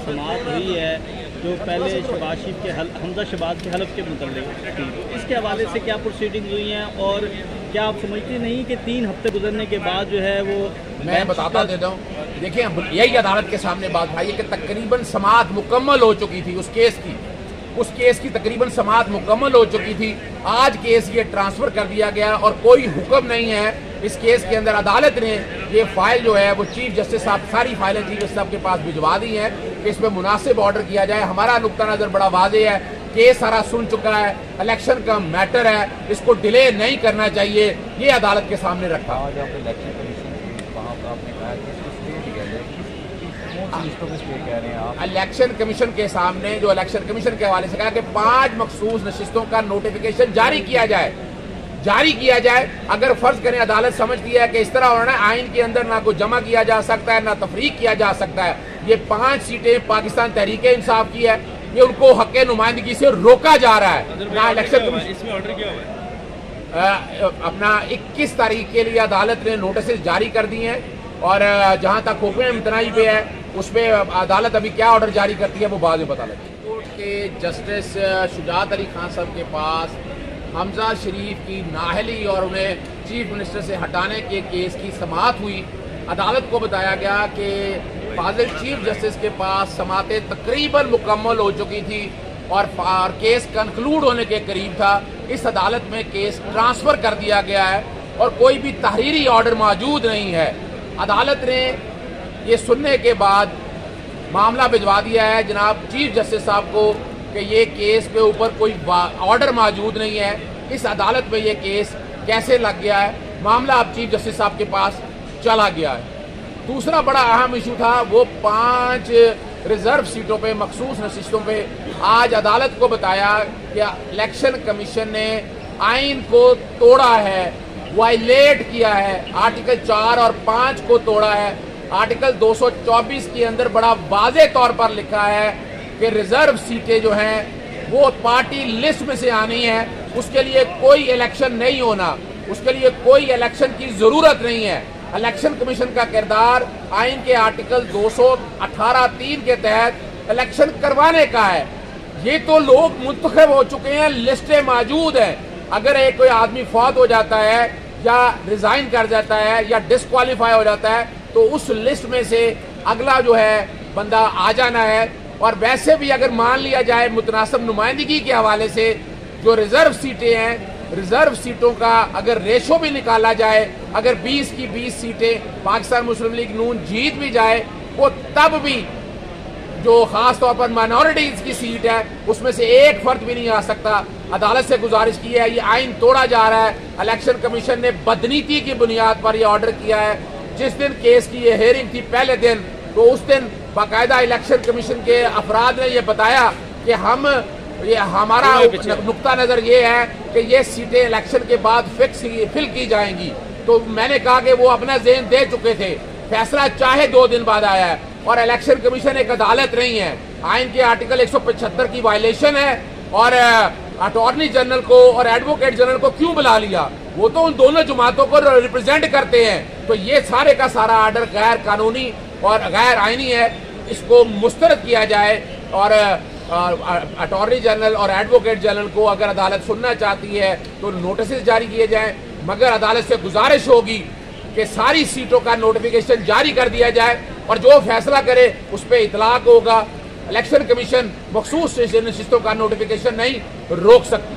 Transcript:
समाअत हुई है जो पहले शहबाज शरीफ के हमजा शहबाज के हलफ के मुतल्लिक़ थी, इसके हवाले से क्या प्रोसीडिंग हुई हैं और क्या आप समझते नहीं कि 3 हफ्ते गुजरने के बाद जो है वो मैं बताता देता हूँ। देखिए, यही अदालत के सामने बात भाई है कि तकरीबन समाअत मुकम्मल हो चुकी थी उस केस की तकरीबन समाअत मुकम्मल हो चुकी थी। आज केस ये ट्रांसफर कर दिया गया और कोई हुक्म नहीं है इस केस के अंदर। अदालत ने ये फाइल जो है वो चीफ जस्टिस साहब, सारी फाइलें चीफ जस्टिस साहब के पास भिजवा दी हैं कि इसमें मुनासिब ऑर्डर किया जाए। हमारा नुक्ता नजर बड़ा वाज़ेह है, केस सारा सुन चुका है, इलेक्शन का मैटर है, इसको डिले नहीं करना चाहिए, ये अदालत के सामने रखा। इलेक्शन कमीशन के सामने जो इलेक्शन कमीशन के हवाले से कहा कि 5 मखसूस नशिस्तों का नोटिफिकेशन जारी किया जाए। अगर फर्ज करें अदालत समझती है कि इस तरह होना है, आइन के अंदर ना कोई जमा किया जा सकता है ना तफरीक किया जा सकता है। ये 5 सीटें पाकिस्तान तहरीके इंसाफ की है, ये उनको हक़ नुमाइंदगी से रोका जा रहा है। ना इलेक्शन इसमें ऑर्डर क्या हुआ है? अपना 21 तारीख के लिए अदालत ने नोटिस जारी कर दी हैं और जहां तक हुक्म इम्तनाई पे है उस पर अदालत अभी क्या ऑर्डर जारी करती है वो बाद में पता लगे। कोर्ट के जस्टिस शुजात अली खान साहब के पास हमजा शरीफ की नाअहली और उन्हें चीफ मिनिस्टर से हटाने के केस की समाअत हुई। अदालत को बताया गया कि फाजिल चीफ जस्टिस के पास समाअतें तकरीबन मुकम्मल हो चुकी थी और केस कंक्लूड होने के करीब था। इस अदालत में केस ट्रांसफर कर दिया गया है और कोई भी तहरीरी ऑर्डर मौजूद नहीं है। अदालत ने ये सुनने के बाद मामला भिजवा दिया है जनाब चीफ जस्टिस साहब को कि ये केस पे ऊपर कोई ऑर्डर मौजूद नहीं है। इस अदालत में ये केस कैसे लग गया है, मामला अब चीफ जस्टिस साहब के पास चला गया है। दूसरा बड़ा अहम इशू था वो 5 रिजर्व सीटों पे, मखसूस नशिस्तों पे आज अदालत को बताया कि इलेक्शन कमीशन ने आइन को तोड़ा है, वायलेट किया है, आर्टिकल 4 और 5 को तोड़ा है। आर्टिकल 224 के अंदर बड़ा वाज़ेह तौर पर लिखा है कि रिजर्व सीटें जो हैं वो पार्टी लिस्ट में से आनी है, उसके लिए कोई इलेक्शन नहीं होना, उसके लिए कोई इलेक्शन की जरूरत नहीं है। इलेक्शन कमीशन का किरदार आइन के आर्टिकल 218(3) के तहत इलेक्शन करवाने का है। ये तो लोग मुंतखब हो चुके हैं, लिस्टें मौजूद हैं। अगर एक कोई आदमी फौत हो जाता है या रिजाइन कर जाता है या डिस्क्वालीफाई हो जाता है तो उस लिस्ट में से अगला जो है बंदा आ जाना है। और वैसे भी अगर मान लिया जाए मुतनासिब नुमाइंदगी के हवाले से जो रिजर्व सीटें हैं, रिजर्व सीटों का अगर रेशो भी निकाला जाए, अगर 20 की 20 सीटें पाकिस्तान मुस्लिम लीग नून जीत भी जाए वो तब भी जो खास तौर पर माइनॉरिटीज की सीट है उसमें से एक फर्द भी नहीं आ सकता। अदालत से गुजारिश की है, ये आइन तोड़ा जा रहा है। इलेक्शन कमीशन ने बदनीति की बुनियाद पर यह ऑर्डर किया है। जिस दिन केस की ये हेयरिंग थी पहले दिन, तो उस दिन बाकायदा इलेक्शन कमीशन के अफराद ने यह बताया कि हमारा नुक्ता नजर ये है कि ये सीटें इलेक्शन के बाद फिल की जाएंगी। तो मैंने कहा कि वो अपना ज़हन दे चुके थे, फैसला चाहे 2 दिन बाद आया है। और इलेक्शन कमीशन एक अदालत नहीं है, आइन के आर्टिकल 175 की वायलेशन है। और अटॉर्नी जनरल को और एडवोकेट जनरल को क्यों बुला लिया? वो तो उन दोनों जमातों को रिप्रेजेंट करते हैं। तो ये सारे का सारा आर्डर गैर कानूनी और गैर आइनी है, इसको मुस्तरद किया जाए। और अटॉर्नी जनरल और एडवोकेट जनरल को अगर अदालत सुनना चाहती है तो नोटिस जारी किए जाएं, मगर अदालत से गुजारिश होगी कि सारी सीटों का नोटिफिकेशन जारी कर दिया जाए और जो फैसला करे उस पर इतलाक होगा। इलेक्शन कमीशन मखसूस नशिस्तों का नोटिफिकेशन नहीं रोक सकती।